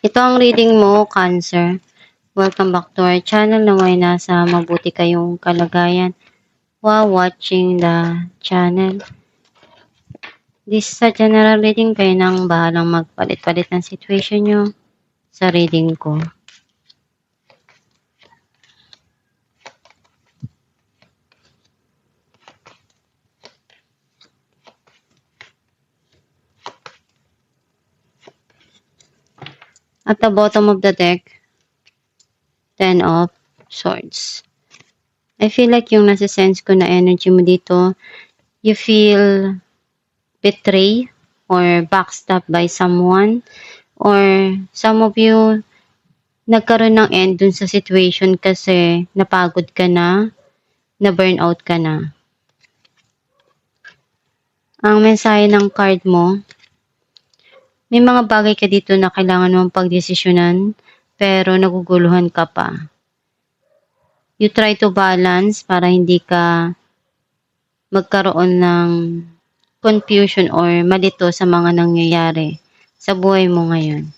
Ito ang reading mo, Cancer. Welcome back to our channel. Naway nasa mabuti kayong kalagayan while watching the channel. This is a general reading. Kayo nang bahalang magpalit-palit ng situation nyo sa reading ko. At the bottom of the deck, Ten of Swords. I feel like yung nasa-sense ko na energy mo dito, you feel betrayed or backstabbed by someone, or some of you nagkaroon ng end dun sa situation kasi napagod ka na burnout ka na. Ang mensahe ng card mo, may mga bagay ka dito na kailangan mong pagdesisyonan pero naguguluhan ka pa. You try to balance para hindi ka magkaroon ng confusion or malito sa mga nangyayari sa buhay mo ngayon.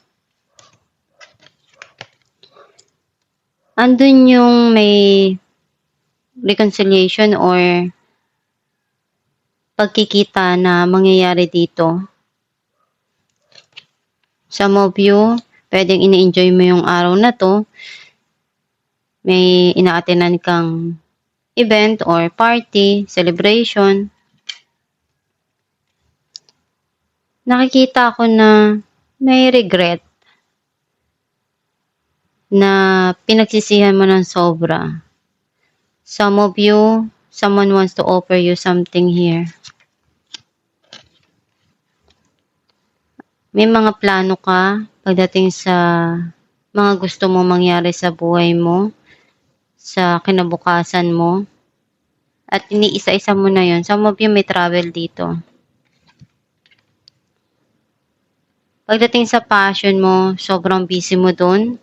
Andun yung may reconciliation or pagkikita na mangyayari dito. Some of you, pwedeng ini-enjoy mo yung araw na to. May ina-attendan kang event or party, celebration. Nakikita ko na may regret na pinagsisihan mo ng sobra. Some of you, someone wants to offer you something here. May mga plano ka pagdating sa mga gusto mo mangyari sa buhay mo, sa kinabukasan mo, at iniisa-isa mo na yon. Some of you may travel dito. Pagdating sa passion mo, sobrang busy mo dun.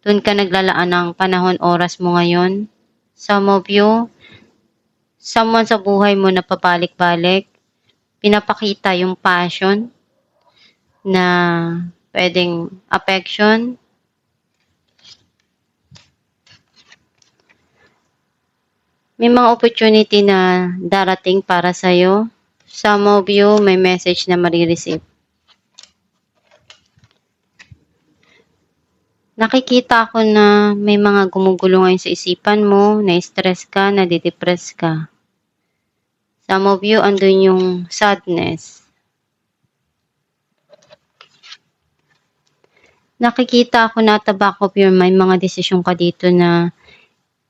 Dun ka naglalaan ng panahon, oras mo ngayon. Some of you, someone sa buhay mo na pabalik-balik, pinapakita yung passion na pwedeng affection. May mga opportunity na darating para sa'yo. Some of you may message na marireceive. Nakikita ko na may mga gumugulo ngayon sa isipan mo, na-stress ka, nadidepress ka. Some of you, andun yung sadness. Nakikita ko na at the back of your mind, mga desisyon ka dito na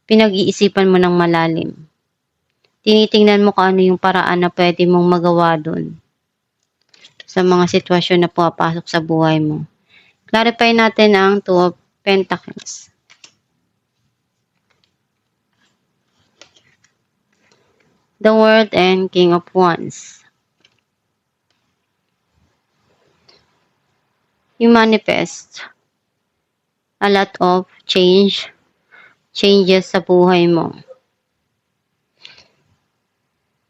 pinag-iisipan mo ng malalim. Tinitingnan mo kung ano yung paraan na pwede mong magawa dun sa mga sitwasyon na pumapasok sa buhay mo. Clarify natin ang Two of Pentacles. The World and King of Wands. You manifest a lot of changes sa buhay mo.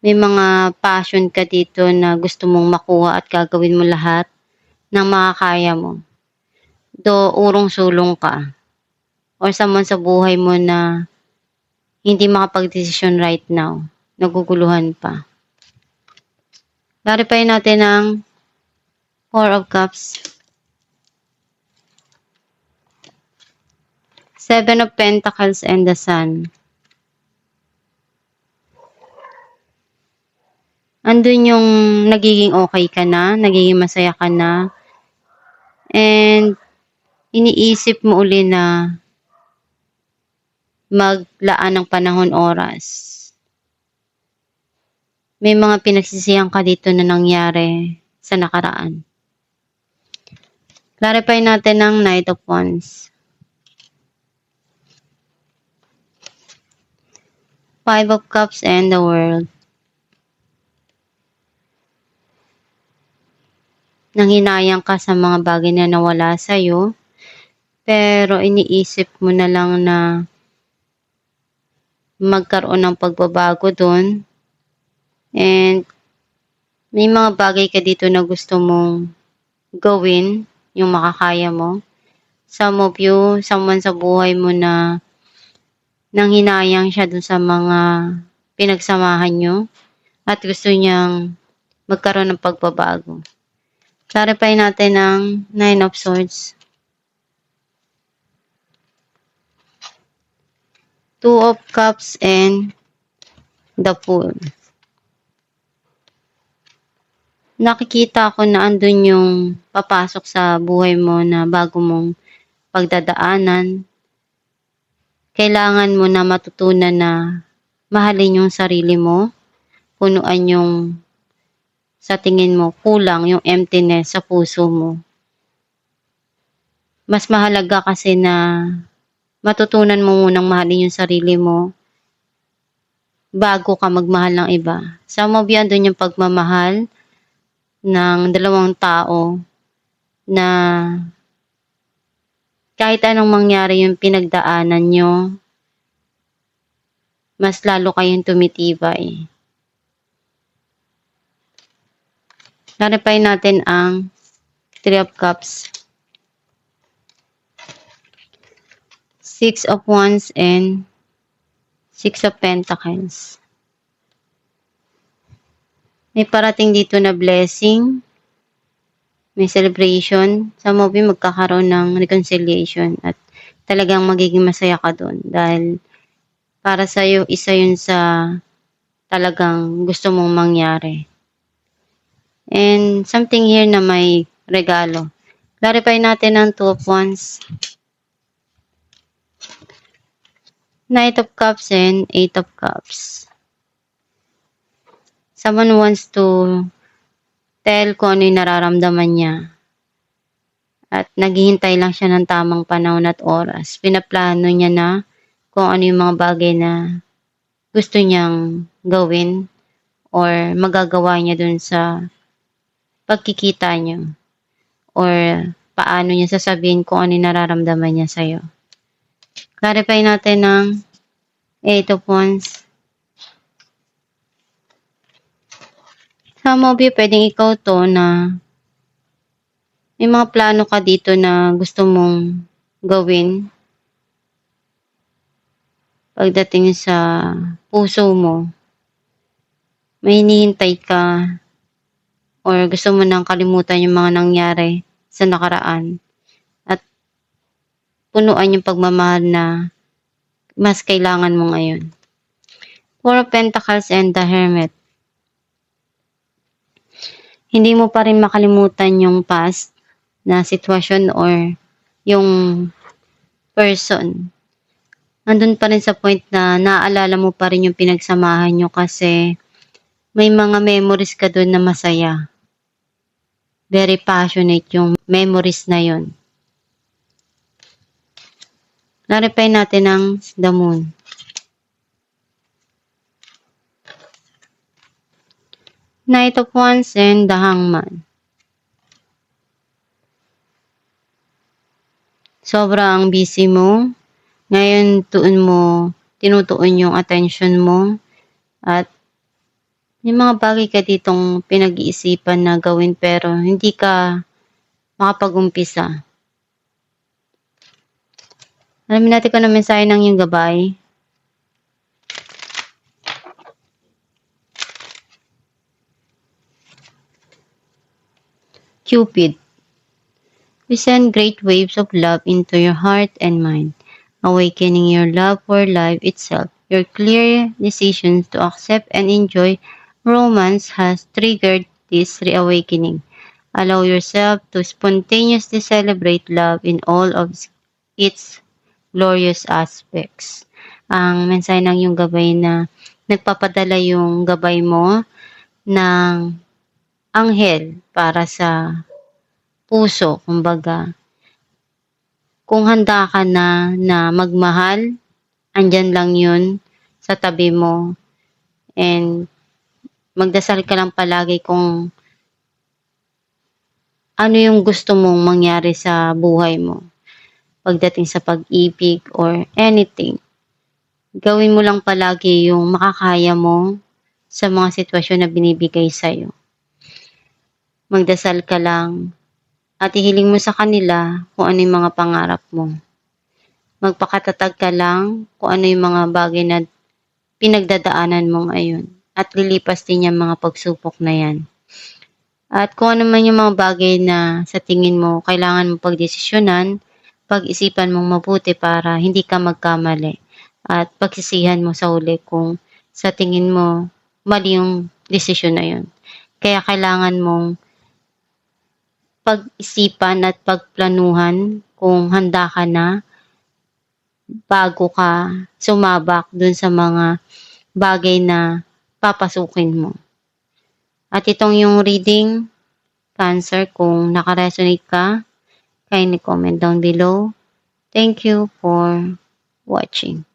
May mga passion ka dito na gusto mong makuha at gagawin mo lahat ng makakaya mo. Do urong-sulong ka. Or someone sa buhay mo na hindi makapag-desisyon right now. Naguguluhan pa. Clarify natin ang Four of Cups. Seven of Pentacles and the Sun. Andun yung nagiging okay ka na, nagiging masaya ka na, and iniisip mo uli na maglaan ng panahon, oras. May mga pinagsisihan ka dito na nangyari sa nakaraan. Clarify natin ang Knight of Wands. Five of Cups and the World. Nanghinayang ka sa mga bagay na nawala sa'yo, pero iniisip mo na lang na magkaroon ng pagbabago doon. And may mga bagay ka dito na gusto mong gawin yung makakaya mo. Some of you, someone sa buhay mo na nanghinayang siya dun sa mga pinagsamahan nyo at gusto niyang magkaroon ng pagbabago. Clarify natin ang 9 of Swords, 2 of Cups, and the Fool. Nakikita ko na andun yung papasok sa buhay mo na bago mong pagdadaanan. Kailangan mo na matutunan na mahalin yung sarili mo, punuan yung sa tingin mo kulang, yung emptiness sa puso mo. Mas mahalaga kasi na matutunan mo munang mahalin yung sarili mo bago ka magmahal ng iba. Some of you, andun yung pagmamahal ng dalawang tao na kahit anong mangyari yung pinagdaanan nyo, mas lalo kayong tumitibay. Clarify natin ang 3 of Cups, 6 of Wands, and 6 of Pentacles. May parating dito na blessing, may celebration. Some of you magkakaroon ng reconciliation at talagang magiging masaya ka doon dahil para sa'yo, isa yun sa talagang gusto mong mangyari. And something here na may regalo. Clarify natin ang 2 of Wands, Knight of Cups, and 8 of Cups. Someone wants to tell kung ano yung nararamdaman niya. At naghihintay lang siya ng tamang panahon at oras. Pinaplano niya na kung ano yung mga bagay na gusto niyang gawin or magagawa niya dun sa pagkikita niyo. Or paano niya sasabihin kung ano yung nararamdaman niya sa'yo. Clarify natin ng 8 of Wands. Some of you, pwedeng ikaw to na may mga plano ka dito na gusto mong gawin pagdating sa puso mo. May hinihintay ka or gusto mo nang kalimutan yung mga nangyari sa nakaraan at punuan yung pagmamahal na mas kailangan mo ngayon. 4 of Pentacles and the Hermit. Hindi mo pa rin makalimutan yung past na sitwasyon or yung person. Andun pa rin sa point na naaalala mo pa rin yung pinagsamahan nyo kasi may mga memories ka dun na masaya. Very passionate yung memories na yun. Clarify natin ang the Moon. Knight of Wands and the Hangman. Sobrang busy mo. Ngayon, tinutuon yung attention mo. At yung mga bagay ka ditong pinag-iisipan na gawin pero hindi ka makapag-umpisa. Alamin natin kung ano mensahe ng yung gabay. Cupid. We send great waves of love into your heart and mind, awakening your love for life itself. Your clear decisions to accept and enjoy romance has triggered this reawakening. Allow yourself to spontaneously celebrate love in all of its glorious aspects. Ang mensahe ng yung gabay na nagpapadala yung gabay mo ng anghel para sa puso, kumbaga. Kung handa ka na magmahal, andyan lang yun sa tabi mo. And magdasal ka lang palagi kung ano yung gusto mong mangyari sa buhay mo. Pagdating sa pag-ibig or anything. Gawin mo lang palagi yung makakaya mo sa mga sitwasyon na binibigay sa'yo. Magdasal ka lang at ihiling mo sa kanila kung ano yung mga pangarap mo. Magpakatatag ka lang kung ano yung mga bagay na pinagdadaanan mo ngayon at lilipas din yung mga pagsubok na yan. At kung ano man yung mga bagay na sa tingin mo kailangan mo pagdesisyonan, pag-isipan mong mabuti para hindi ka magkamali at pagsisihan mo sa huli kung sa tingin mo mali yung desisyon na yun. Kaya kailangan mong pag-isipan at pagplanuhan kung handa ka na bago ka sumabak dun sa mga bagay na papasukin mo. At itong yung reading, Cancer, kung naka-resonate ka, kindly comment down below. Thank you for watching.